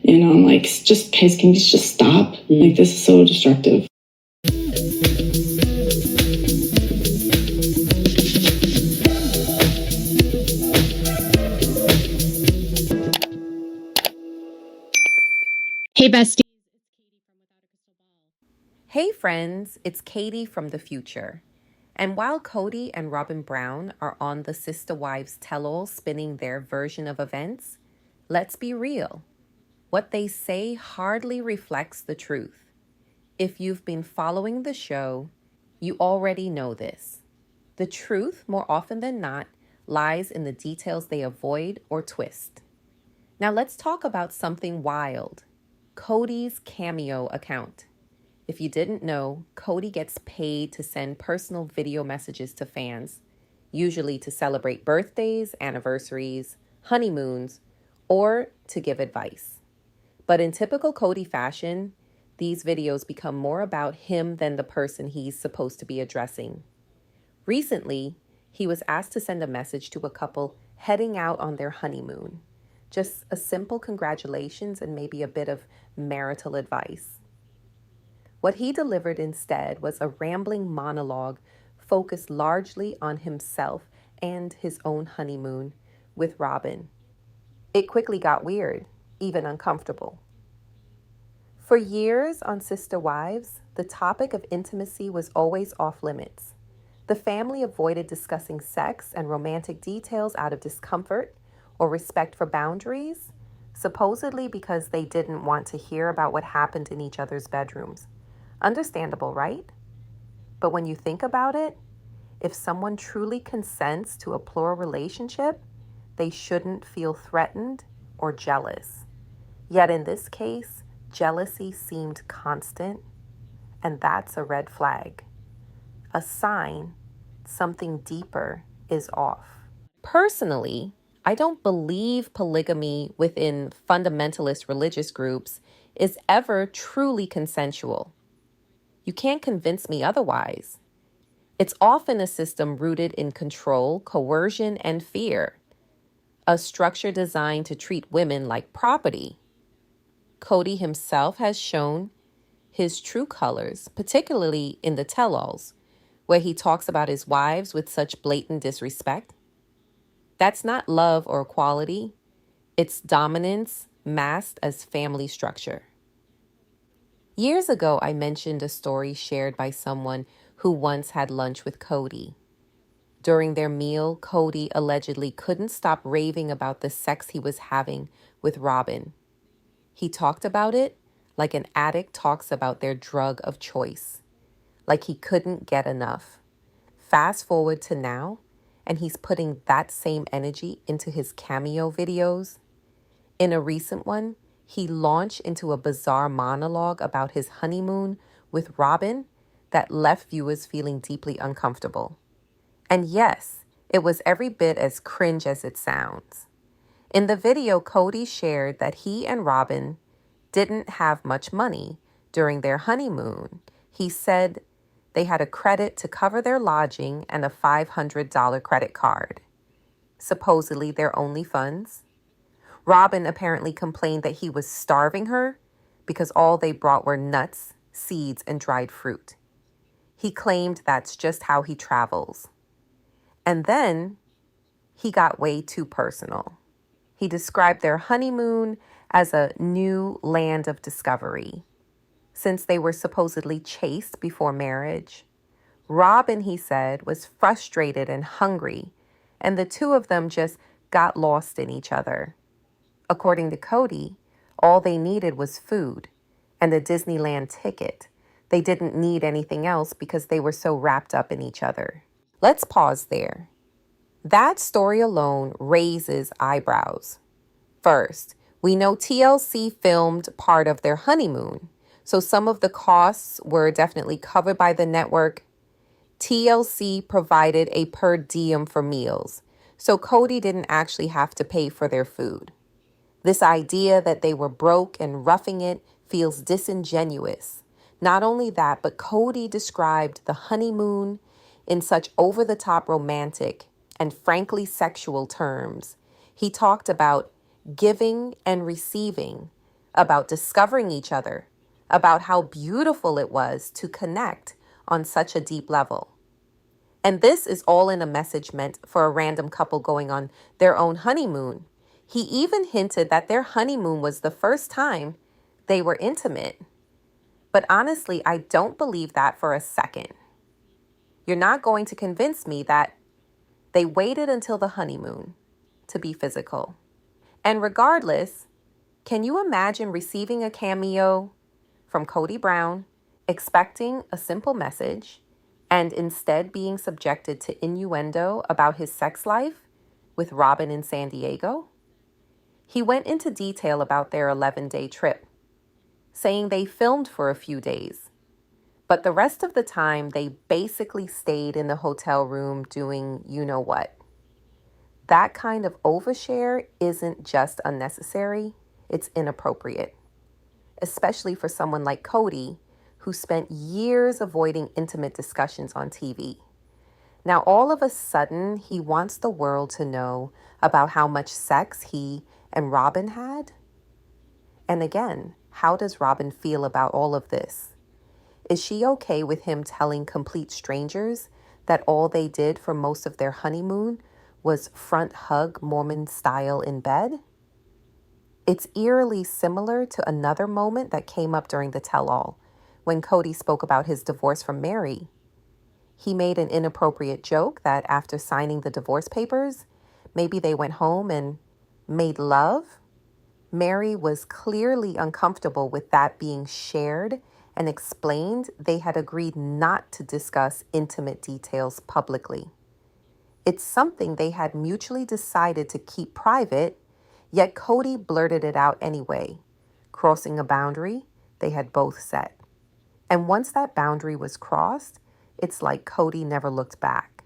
I'm like, just guys, can you just stop? Like, this is so destructive. Hey, bestie. Hey friends, it's Katie from the future. And while Kody and Robyn Brown are on the Sister Wives tell-all spinning their version of events, let's be real. What they say hardly reflects the truth. If you've been following the show, you already know this. The truth, more often than not, lies in the details they avoid or twist. Now let's talk about something wild. Kody's Cameo account. If you didn't know, Kody gets paid to send personal video messages to fans, usually to celebrate birthdays, anniversaries, honeymoons, or to give advice. But in typical Kody fashion, these videos become more about him than the person he's supposed to be addressing. Recently, he was asked to send a message to a couple heading out on their honeymoon. Just a simple congratulations and maybe a bit of marital advice. What he delivered instead was a rambling monologue focused largely on himself and his own honeymoon with Robyn. It quickly got weird, even uncomfortable. For years on Sister Wives, the topic of intimacy was always off limits. The family avoided discussing sex and romantic details out of discomfort or respect for boundaries, supposedly because they didn't want to hear about what happened in each other's bedrooms. Understandable, right? But when you think about it, if someone truly consents to a plural relationship, they shouldn't feel threatened or jealous. Yet in this case, jealousy seemed constant, and that's a red flag. A sign something deeper is off. Personally, I don't believe polygamy within fundamentalist religious groups is ever truly consensual. You can't convince me otherwise. It's often a system rooted in control, coercion, and fear. A structure designed to treat women like property. Kody himself has shown his true colors, particularly in the tell-alls, where he talks about his wives with such blatant disrespect. That's not love or equality. It's dominance masked as family structure. Years ago, I mentioned a story shared by someone who once had lunch with Kody. During their meal, Kody allegedly couldn't stop raving about the sex he was having with Robyn. He talked about it like an addict talks about their drug of choice, like he couldn't get enough. Fast forward to now, and he's putting that same energy into his Cameo videos. In a recent one, he launched into a bizarre monologue about his honeymoon with Robyn that left viewers feeling deeply uncomfortable. And yes, it was every bit as cringe as it sounds. In the video, Kody shared that he and Robyn didn't have much money during their honeymoon. He said they had a credit to cover their lodging and a $500 credit card. Supposedly their only funds. Robyn apparently complained that he was starving her because all they brought were nuts, seeds, and dried fruit. He claimed that's just how he travels. And then he got way too personal. He described their honeymoon as a new land of discovery, since they were supposedly chaste before marriage. Robyn, he said, was frustrated and hungry, and the two of them just got lost in each other. According to Kody, all they needed was food and a Disneyland ticket. They didn't need anything else because they were so wrapped up in each other. Let's pause there. That story alone raises eyebrows. First, we know TLC filmed part of their honeymoon, so some of the costs were definitely covered by the network. TLC provided a per diem for meals, so Kody didn't actually have to pay for their food. This idea that they were broke and roughing it feels disingenuous. Not only that, but Kody described the honeymoon in such over-the-top romantic and frankly sexual terms. He talked about giving and receiving, about discovering each other, about how beautiful it was to connect on such a deep level. And this is all in a message meant for a random couple going on their own honeymoon. He even hinted that their honeymoon was the first time they were intimate. But honestly, I don't believe that for a second. You're not going to convince me that they waited until the honeymoon to be physical. And regardless, can you imagine receiving a cameo from Kody Brown, expecting a simple message, and instead being subjected to innuendo about his sex life with Robyn in San Diego? He went into detail about their 11-day trip, saying they filmed for a few days, but the rest of the time they basically stayed in the hotel room doing you know what. That kind of overshare isn't just unnecessary, it's inappropriate, especially for someone like Kody, who spent years avoiding intimate discussions on TV. Now, all of a sudden, he wants the world to know about how much sex he and Robyn had. And again, how does Robyn feel about all of this? Is she okay with him telling complete strangers that all they did for most of their honeymoon was front hug Mormon style in bed? It's eerily similar to another moment that came up during the tell-all when Kody spoke about his divorce from Mary. He made an inappropriate joke that after signing the divorce papers, maybe they went home and made love. Mary was clearly uncomfortable with that being shared and explained they had agreed not to discuss intimate details publicly. It's something they had mutually decided to keep private, yet Kody blurted it out anyway, crossing a boundary they had both set. And once that boundary was crossed, it's like Kody never looked back.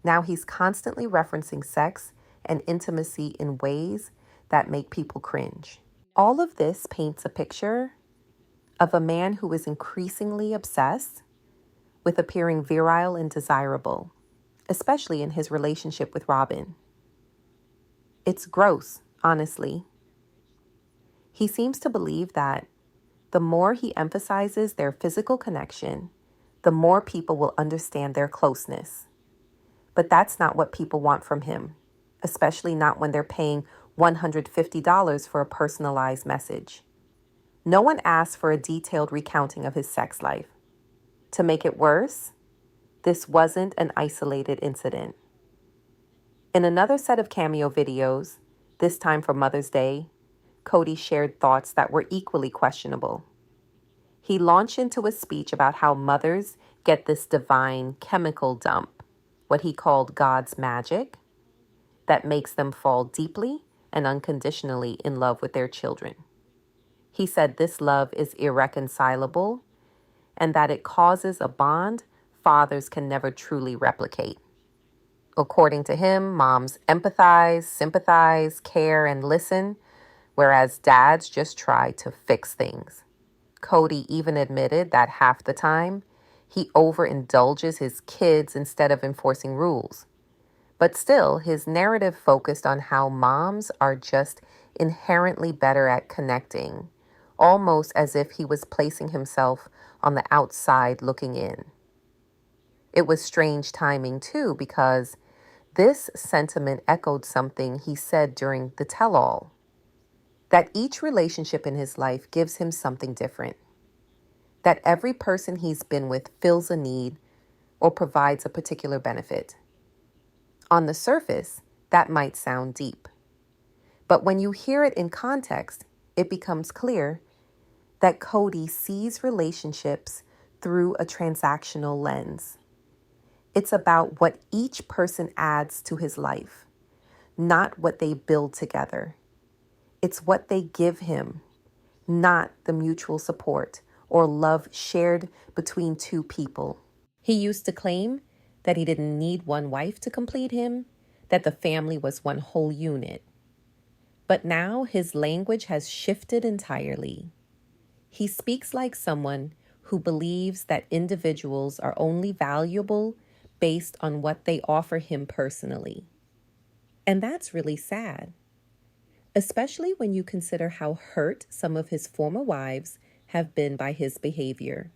Now he's constantly referencing sex and intimacy in ways that make people cringe. All of this paints a picture of a man who is increasingly obsessed with appearing virile and desirable, especially in his relationship with Robyn. It's gross, honestly. He seems to believe that the more he emphasizes their physical connection, the more people will understand their closeness. But that's not what people want from him, especially not when they're paying $150 for a personalized message. No one asked for a detailed recounting of his sex life. To make it worse, this wasn't an isolated incident. In another set of Cameo videos, this time for Mother's Day, Kody shared thoughts that were equally questionable. He launched into a speech about how mothers get this divine chemical dump, what he called God's magic, that makes them fall deeply and unconditionally in love with their children. He said this love is irreconcilable and that it causes a bond fathers can never truly replicate. According to him, moms empathize, sympathize, care, and listen, whereas dads just try to fix things. Kody even admitted that half the time, he overindulges his kids instead of enforcing rules. But still, his narrative focused on how moms are just inherently better at connecting, almost as if he was placing himself on the outside looking in. It was strange timing, too, because this sentiment echoed something he said during the tell-all, that each relationship in his life gives him something different, that every person he's been with fills a need or provides a particular benefit. On the surface, that might sound deep, but when you hear it in context, it becomes clear that Kody sees relationships through a transactional lens. It's about what each person adds to his life, not what they build together. It's what they give him, not the mutual support or love shared between two people. He used to claim that he didn't need one wife to complete him, that the family was one whole unit. But now his language has shifted entirely. He speaks like someone who believes that individuals are only valuable based on what they offer him personally. And that's really sad. especially when you consider how hurt some of his former wives have been by his behavior.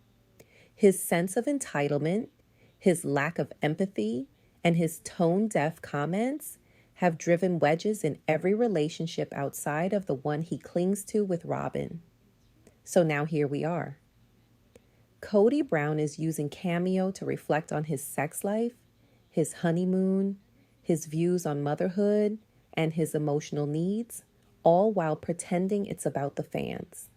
His sense of entitlement, his lack of empathy, and his tone-deaf comments have driven wedges in every relationship outside of the one he clings to with Robyn. So now here we are. Kody Brown is using Cameo to reflect on his sex life, his honeymoon, his views on motherhood, and his emotional needs, all while pretending it's about the fans.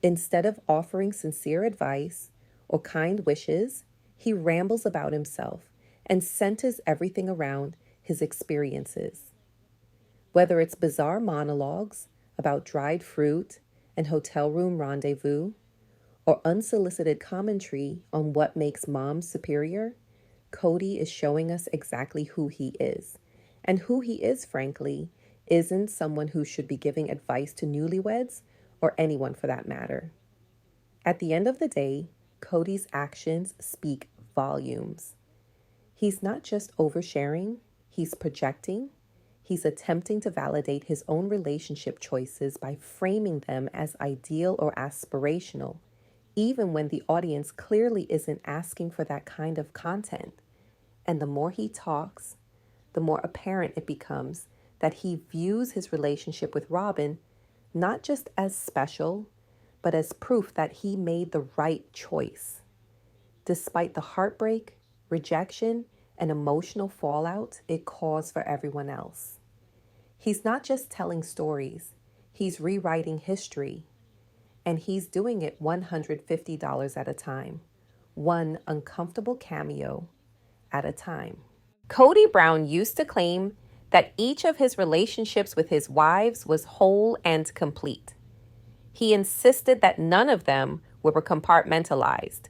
Instead of offering sincere advice or kind wishes, he rambles about himself and centers everything around his experiences. Whether it's bizarre monologues about dried fruit and hotel room rendezvous, or unsolicited commentary on what makes moms superior, Kody is showing us exactly who he is. And who he is, frankly, isn't someone who should be giving advice to newlyweds or anyone for that matter. At the end of the day, Kody's actions speak volumes. He's not just oversharing, he's projecting. He's attempting to validate his own relationship choices by framing them as ideal or aspirational, even when the audience clearly isn't asking for that kind of content. And the more he talks, the more apparent it becomes that he views his relationship with Robyn not just as special, but as proof that he made the right choice. Despite the heartbreak, rejection, and emotional fallout it caused for everyone else. He's not just telling stories, he's rewriting history. And he's doing it $150 at a time, one uncomfortable cameo at a time. Kody Brown used to claim that each of his relationships with his wives was whole and complete. He insisted that none of them were compartmentalized,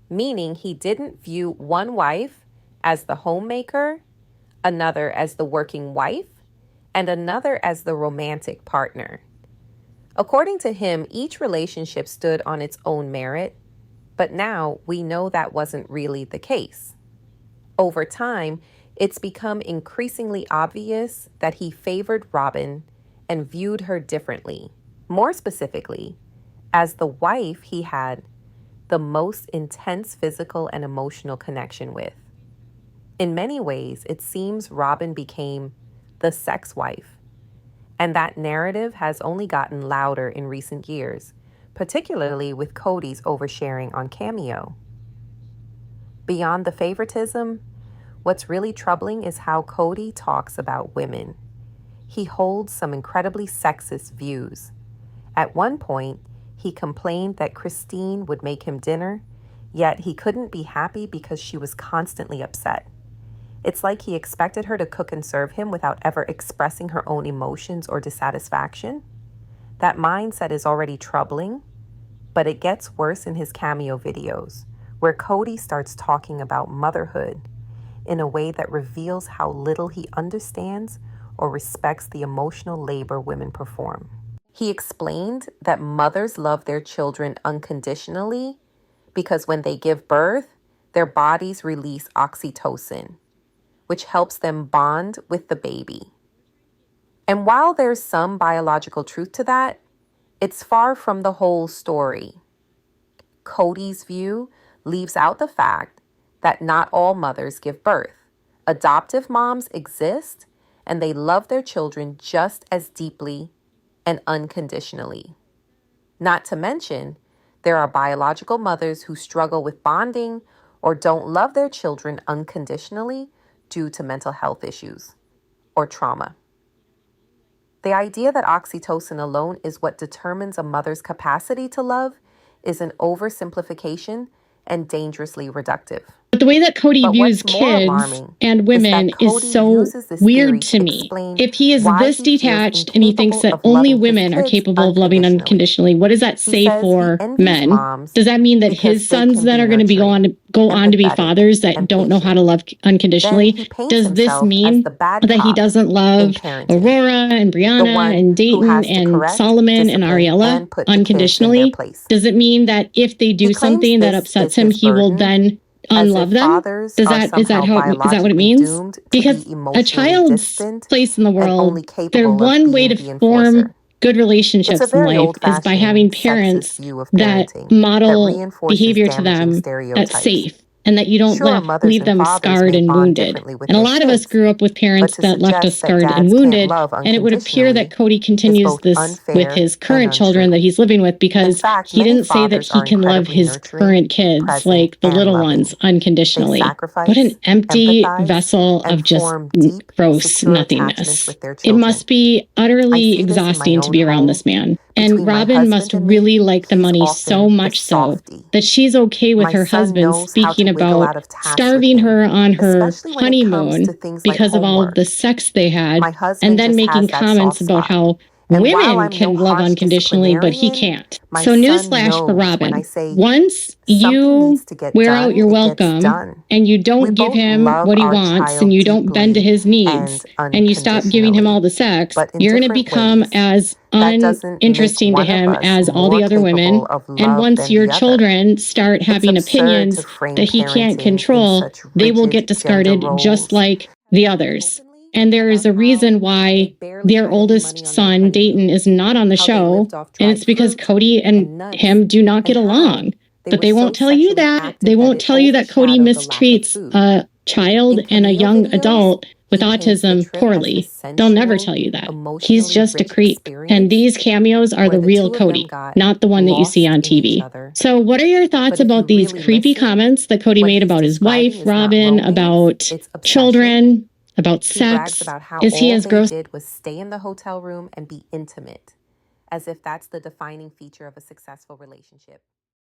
meaning he didn't view one wife as the homemaker, another as the working wife, and another as the romantic partner. According to him, each relationship stood on its own merit, but now we know that wasn't really the case. Over time, it's become increasingly obvious that he favored Robyn and viewed her differently. More specifically, as the wife he had the most intense physical and emotional connection with. In many ways, it seems Robyn became the sex wife. And that narrative has only gotten louder in recent years, particularly with Kody's oversharing on Cameo. Beyond the favoritism, what's really troubling is how Kody talks about women. He holds some incredibly sexist views. At one point, he complained that Christine would make him dinner, yet he couldn't be happy because she was constantly upset. It's like he expected her to cook and serve him without ever expressing her own emotions or dissatisfaction. That mindset is already troubling, but it gets worse in his Cameo videos, where Kody starts talking about motherhood in a way that reveals how little he understands or respects the emotional labor women perform. He explained that mothers love their children unconditionally because when they give birth, their bodies release oxytocin, which helps them bond with the baby. And while there's some biological truth to that, it's far from the whole story. Kody's view leaves out the fact that not all mothers give birth. Adoptive moms exist, and they love their children just as deeply and unconditionally. Not to mention, there are biological mothers who struggle with bonding or don't love their children unconditionally due to mental health issues or trauma. The idea that oxytocin alone is what determines a mother's capacity to love is an oversimplification and dangerously reductive. But the way that Kody But views what's more kids alarming and is women that is Kody so uses this theory weird to to me. explain If he is why this he feels detached and he thinks incapable that of only loving his women are kids capable of loving unconditionally, what does that He say says he for envies men? moms Does that mean that because his they sons can then be are going to nurturing, go on to be empathetic, fathers that and don't know how patient. to love Then unconditionally? he paints Does this himself as mean the bad that he cop doesn't in love parenting, Aurora and the Brianna one and who Dayton has to and correct, Solomon and discipline, Ariella and put the kids in their unconditionally? place. Does it mean that if they He do claims something that this upsets is him, his he will burden then unlove them? fathers Is are that is that somehow how is that what it biologically means? doomed to Because be a emotionally child's distant place in the and world, only their capable of one way being to the form enforcer. good It's a relationships in very life is by having old-fashioned, sexist parents view of that parenting that model reinforces behavior to damaging them that's stereotypes. safe and that you don't Sure, mothers leave and them fathers scarred may and bond wounded. differently with And a their lot of us kids, grew up with but parents to that left us suggest that scarred and dads can't wounded. love And it would appear that unconditionally Kody is continues both this with unfair his and current children that untrue. he's living with In because fact, he many didn't say that fathers he are can love incredibly his nurturing, current kids, present, like the and little ones, loving. They unconditionally. What sacrifice, an empty empathize, vessel and of just form deep, gross secure attachments nothingness. with their It children. must be I utterly see this in my exhausting to own be around home. this man. And Between my Robyn must husband and me, really like the he's money so often the much so softie. that she's okay with My her son husband knows how to speaking wiggle about out of tasks with starving him, her on her especially when it comes to honeymoon things like because of all of the homework. sex they had, My and husband then just making has that comments soft about spot. how And while women I'm no can love harsh unconditionally, but he disciplinarian, can't. my So, son newsflash for knows when I Robyn: say once something needs you to get wear out done, your it gets welcome done. and you We don't give both him love what he our wants and child you don't bend to deeply his needs and and you stop giving him all unconditionally, the sex, but in you're going to different become ways. as That doesn't make uninteresting to one of him us as all the more other women. capable of And love once than your the other. children start It's having absurd to opinions frame that he can't parenting in control, such they will rigid get gender discarded just roles. like the others. And there is a reason why their oldest son, Dayton, is not on the How they show. lived off And dried it's because fruit Kody and and nuts, him do not get and how along. they But were they so won't tell you sexually that. active They that won't it tell you that Kody overshadowed the lack of mistreats food. a child In and a Cameo young videos, adult with he paints the autism trip as poorly. this They'll never sensual, tell you that. He's emotionally just a rich creep. And experience these cameos are where the the real two of them Kody, got not the one that you see lost on in each TV. other. So, what are your thoughts But if you about these really creepy listen, comments that Kody what made he's about his describing wife, is not Robyn, romance, about it's obsession. children, about He brags sex? about how Is he all as they gross? did was stay in the hotel room and be intimate, as if that's the defining feature of a successful relationship.